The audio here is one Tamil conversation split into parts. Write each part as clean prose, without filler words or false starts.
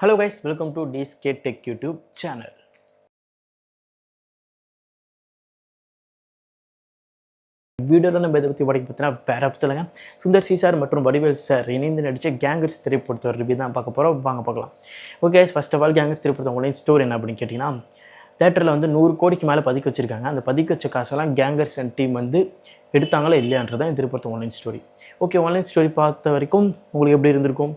Hello guys, welcome to DSK Tech YouTube channel. வீடியோவில் நம்ம இதை பற்றி பார்த்தீங்கன்னா வேறு பற்றிலங்க சுந்தர் சி சார் மற்றும் வடிவேல் சார் இணைந்து நடித்த கேங்கர்ஸ் திரைப்படத்தை ரிவ்யூ தான் பார்க்க போகிறோம். வாங்க பார்க்கலாம். Okay, first of all Gangers திரைப்படத்தை உங்களுடைய ஸ்டோரி என்ன அப்படின்னு கேட்டிங்கன்னா, தேட்டரில் வந்து 100 கோடிக்கு மேலே பதிக்க வச்சுருக்காங்க. அந்த பதிக்க வச்ச காசெல்லாம் கேங்கர்ஸ் அண்ட் டீம் வந்து எடுத்தாங்களா இல்லையான்றதான் இந்த திரைப்படத்தை online story. Okay, online story பார்த்த வரைக்கும் உங்களுக்கு எப்படி இருந்திருக்கும்?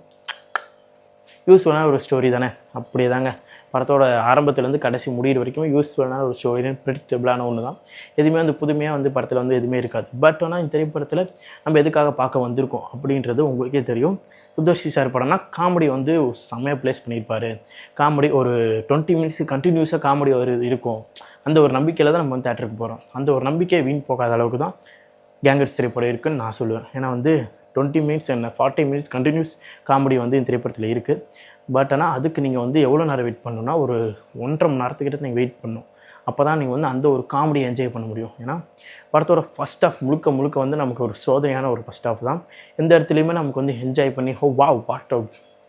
யூஸ்ஃபுல்லான ஒரு ஸ்டோரி தானே. அப்படியே தாங்க படத்தோட ஆரம்பத்துலேருந்து கடைசி முடிகிற வரைக்கும் யூஸ்ஃபுல்லான ஒரு ஸ்டோரி, ப்ரெடிக்டபிளான ஒன்று தான். எதுவுமே வந்து புதுமையாக வந்து படத்தில் வந்து எதுவுமே இருக்காது. பட் ஆனால் இந்த திரைப்படத்தில் நம்ம எதுக்காக பார்க்க வந்திருக்கோம் அப்படின்றது உங்களுக்கே தெரியும். சுந்தர்சி சார் படம்னா காமெடி வந்து செம்மையாக ப்ளேஸ் பண்ணியிருப்பார். காமெடி ஒரு 20 மினிட்ஸ் கண்டினியூஸாக காமெடி இருக்கும். அந்த ஒரு நம்பிக்கையில் தான் நம்ம வந்து தேட்டருக்கு போகிறோம். அந்த ஒரு நம்பிக்கையை வீண் போகாத அளவுக்கு தான் கேங்கர்ஸ் திரைப்படம் இருக்குதுன்னு நான் சொல்லுவேன். ஏன்னா வந்து 20 மினிட்ஸ் 40 மினிட்ஸ் கண்டினியூஸ் காமெடி வந்து இந்த திரைப்படத்தில் இருக்குது. பட் ஆனால் அதுக்கு நீங்கள் வந்து எவ்வளோ நேரம் வெயிட் பண்ணணும்னா ஒரு 1.5 மணி நேரத்துக்கிட்ட நீங்கள் வெயிட் பண்ணணும். அப்போ தான் நீங்கள் வந்து அந்த ஒரு காமெடியை என்ஜாய் பண்ண முடியும். ஏன்னா படத்தோட ஃபஸ்ட் ஆஃப் முழுக்க வந்து நமக்கு ஒரு சோதனையான ஒரு ஃபஸ்ட் ஆஃப் தான். எந்த இடத்துலையுமே நமக்கு வந்து என்ஜாய் பண்ணி வாவ் வாட்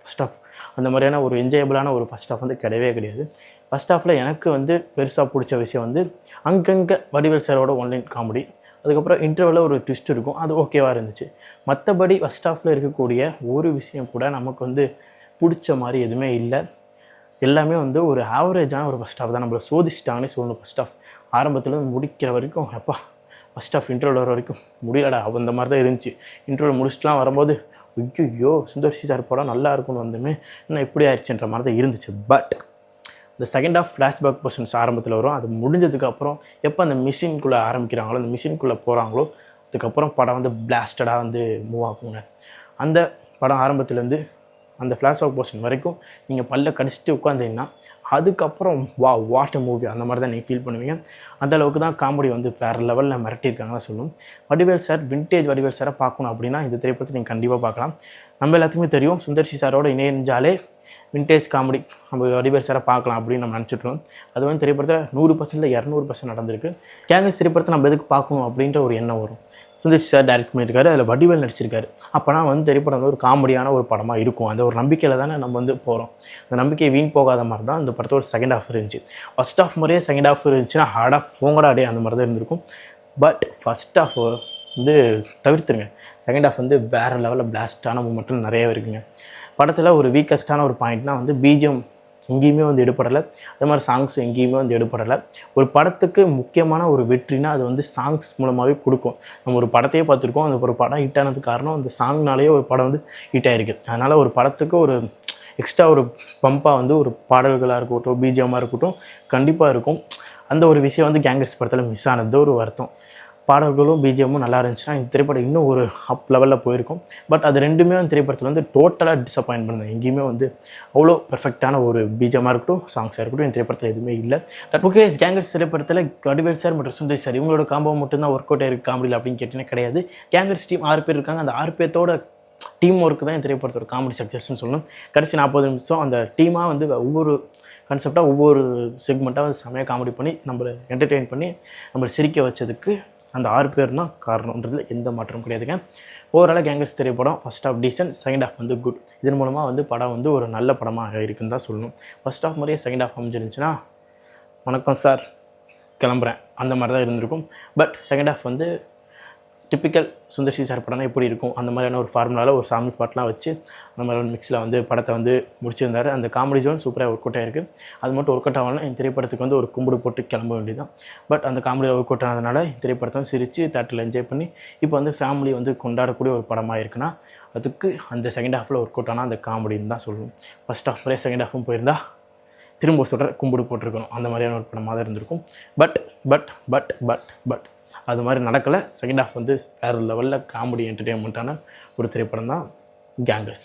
ஃபஸ்ட் ஆஃப் அந்த மாதிரியான ஒரு என்ஜாயபிளான ஒரு ஃபஸ்ட் ஆஃப் வந்து கிடையாது. ஃபஸ்ட் ஆஃபில் எனக்கு வந்து பெருசாக பிடிச்ச விஷயம் வந்து அங்கங்கே வடிவேல் சாரோட ஆன்லைன் காமெடி, அதுக்கப்புறம் இன்டர்வலில் ஒரு ட்விஸ்ட் இருக்கும், அது ஓகேவாக இருந்துச்சு. மற்றபடி ஃபஸ்ட் ஆஃபில் இருக்கக்கூடிய ஒரு விஷயம் கூட நமக்கு வந்து பிடிச்ச மாதிரி எதுவுமே இல்லை. எல்லாமே வந்து ஒரு ஆவரேஜான ஒரு ஃபஸ்ட் ஆஃப் தான். நம்மளை சோதிச்சிட்டாங்கன்னே சொல்லணும். ஃபஸ்ட் ஆஃப் ஆரம்பத்தில் முடிக்கிற வரைக்கும் எப்பா ஃபஸ்ட் ஆஃப் இன்டர்வல் வர வரைக்கும் முடியலடா அந்த மாதிரி தான் இருந்துச்சு. இன்டர்வல் முடிச்சுட்டுலாம் வரும்போது ஐயோ சுந்தர்சி சார் படம் நல்லா இருக்கும்னு வந்துமே இன்னும் எப்படி ஆயிடுச்சுன்ற மாதிரி தான் இருந்துச்சு. பட் இந்த செகண்ட் ஆஃப் ஃப்ளாஷ்பேக் போர்ஷன்ஸ் ஆரம்பத்தில் வரும். அது முடிஞ்சதுக்கப்புறம் எப்போ அந்த மிஷின்குள்ளே ஆரம்பிக்கிறாங்களோ, அந்த மிஷின்குள்ளே போகிறாங்களோ, அதுக்கப்புறம் படம் வந்து பிளாஸ்டடாக வந்து மூவ் ஆகுங்க. அந்த படம் ஆரம்பத்துலேருந்து அந்த ஃப்ளாஷ்பேக் போர்ஷன் வரைக்கும் நீங்கள் பல்ல கடிச்சிட்டு உட்காந்தீங்கன்னா அதுக்கப்புறம் வாட் அ மூவி அந்த மாதிரி தான் நீங்கள் ஃபீல் பண்ணுவீங்க. அந்தளவுக்கு தான் காமெடி வந்து வேறு லெவலில் மிரட்டியிருக்காங்கன்னு சொல்லணும். வடிவேல் சார், வின்டேஜ் வடிவேல் சாரை பார்க்கணும் அப்படின்னா இந்த திரைப்படத்தை நீங்கள் கண்டிப்பாக பார்க்கலாம். நம்ம எல்லாத்துக்குமே தெரியும் சுந்தர்சி சாரோட இணைஞ்சாலே வின்டேஜ் காமெடி நம்ம வடிவேல் சாரை பார்க்கலாம் அப்படின்னு நம்ம நினச்சிட்ருக்கோம். அது வந்து திரைப்படத்தில் 100% 200% நடந்திருக்கு. கேங்கர்ஸ் திரைப்படத்தை நம்ம எதுக்கு பார்க்கணும் அப்படின்ற ஒரு எண்ணம் வரும். சுந்தர்சி சார் டைரக்ட் பண்ணியிருக்காரு, அதில் வடிவேல் நடிச்சிருக்காரு. அப்போனா வந்து திரைப்படம் வந்து ஒரு காமெடியான ஒரு படமாக இருக்கும். அந்த ஒரு நம்பிக்கையில் தானே நம்ம வந்து போகிறோம். அந்த நம்பிக்கையை வீண் போகாத மாதிரி தான் இந்த படத்தோட செகண்ட் ஹாஃப் இருந்துச்சு. ஃபஸ்ட் ஹாஃப் மாதிரியே செகண்ட் ஹாஃப் இருந்துச்சுன்னா ஹார்டாக போங்கடா டே அந்த மாதிரி தான் இருந்திருக்கும். பட் ஃபஸ்ட் ஹாஃப் வந்து தவிர்த்துருங்க. செகண்ட் ஹாஃப் வந்து வேறு லெவலில் பிளாஸ்டான மூமெண்ட்டும் நிறைய இருக்குங்க. படத்தில் ஒரு வீக்கஸ்டான ஒரு பாயிண்ட்னால் வந்து பிஜிஎம் எங்கேயுமே வந்து எடுப்படலை. அதே மாதிரி சாங்ஸ் எங்கேயுமே வந்து எடுப்படலை. ஒரு படத்துக்கு முக்கியமான ஒரு வெற்றினா அது வந்து சாங்ஸ் மூலமாகவே கொடுக்கும். நம்ம ஒரு படத்தையே பார்த்துருக்கோம், அந்த ஒரு படம் ஹிட் ஆனதுக்கு காரணம் அந்த சாங்னாலேயே ஒரு படம் வந்து ஹிட் ஆகிருக்கு. அதனால் ஒரு படத்துக்கு ஒரு எக்ஸ்ட்ரா ஒரு பம்பாக வந்து ஒரு பாடல்களாக இருக்கட்டும், பிஜிஎம்மாக இருக்கட்டும் கண்டிப்பாக இருக்கும். அந்த ஒரு விஷயம் வந்து கேங்கர்ஸ் படத்தில் மிஸ் ஆனது ஒரு வருத்தம். பாடல்களும் பிஜிஎம்மும் நல்லா இருந்துச்சுன்னா இந்த திரைப்படம் இன்னும் ஒரு அப் லெவலில் போயிருக்கும். பட் அது ரெண்டுமே வந்து திரைப்படத்தில் வந்து டோட்டலாக டிசப்பாயின்ட் பண்ணுது. எங்கேயுமே வந்து அவ்வளோ பெர்ஃபெக்டான ஒரு பிஜிஎம்மாக இருக்கட்டும், சாங்ஸாக இருக்கட்டும் இந்த திரைப்படத்தில் எதுவுமே இல்லை. ஓகே, கேங்கர்ஸ் திரைப்படத்தில் வடிவேல் சார் மற்றும் சுந்தர் சார் இவங்களோட காம்போ மட்டும்தான் ஒர்க் அவுட் ஆயிருக்கு காமெடியில் அப்படின்னு கேட்டிங்கன்னா கிடையாது. கேங்கர்ஸ் டீம் 6 பேர் இருக்காங்க. அந்த 6 பேர்த்தோட டீம் ஒர்க்கு தான் இந்த திரைப்படத்தோட காமெடி சக்ஸஸ்ன்னு சொல்லணும். கடைசி 40 நிமிஷம் அந்த டீமாக வந்து ஒவ்வொரு கான்செப்டாக ஒவ்வொரு செக்மெண்ட்டாக வந்து செம்மையாக காமெடி பண்ணி நம்மளை என்டர்டெயின் பண்ணி நம்மளை சிரிக்க வச்சதுக்கு அந்த 6 பேர் தான் காரணன்றதுல எந்த மாற்றமும் கிடையாதுங்க. ஓவராலாக கேங்கர்ஸ் திரைப்படம் first half decent, second half வந்து குட். இதன் மூலமாக வந்து படம் வந்து ஒரு நல்ல படமாக இருக்குன்னு தான் சொல்லணும். ஃபஸ்ட் ஆஃப் மாதிரியே செகண்ட் ஆஃப் அமைஞ்சிருந்துச்சுன்னா வணக்கம் சார் கிளம்புறேன் அந்த மாதிரி தான் இருந்திருக்கும். பட் செகண்ட் ஆஃப் வந்து டிப்பிக்கல் சுந்தர்சி சார் படம்னா எப்படி இருக்கும் அந்த மாதிரியான ஒரு ஃபார்முலாவில் ஒரு சாமி பாட்டெலாம் வச்சு அந்த மாதிரி ஒரு மிக்ஸில் வந்து படத்தை வந்து முடிச்சிருந்தார். அந்த காமெடி ஜோன் சூப்பராக ஒர்க் அவுட் ஆகிருக்கு. அது மட்டும் ஒர்க் அவுட் ஆகலாம் இந்த திரைப்படத்துக்கு வந்து ஒரு கும்பிடு போட்டு கிளம்ப வேண்டியதான். பட் அந்த காமெடியில் ஒர்க் அவுட் ஆனதுனால இந்த திரைப்படத்தை சிரித்து தேட்டரில் என்ஜாய் பண்ணி இப்போ வந்து ஃபேமிலி வந்து கொண்டாடக்கூடிய ஒரு படமாக இருக்குன்னா அதுக்கு அந்த செகண்ட் ஹாஃபில் ஒர்க் அவுட் ஆனால் அந்த காமெடின்னு தான் சொல்லணும். ஃபஸ்ட் ஹாஃப் வரையும் செகண்ட் ஹாஃபும் போயிருந்தா திரும்ப சொல்கிற கும்பிடு போட்டிருக்கணும் அந்த மாதிரியான ஒரு படமாக தான் இருந்திருக்கும். But but but but but அது மாதிரி நடக்கலை. செகண்ட் ஹாஃப் வந்து வேறு லெவலில் காமெடி என்டர்டெயின்மெண்ட்டான ஒரு திரைப்படம் தான் கேங்கர்ஸ்.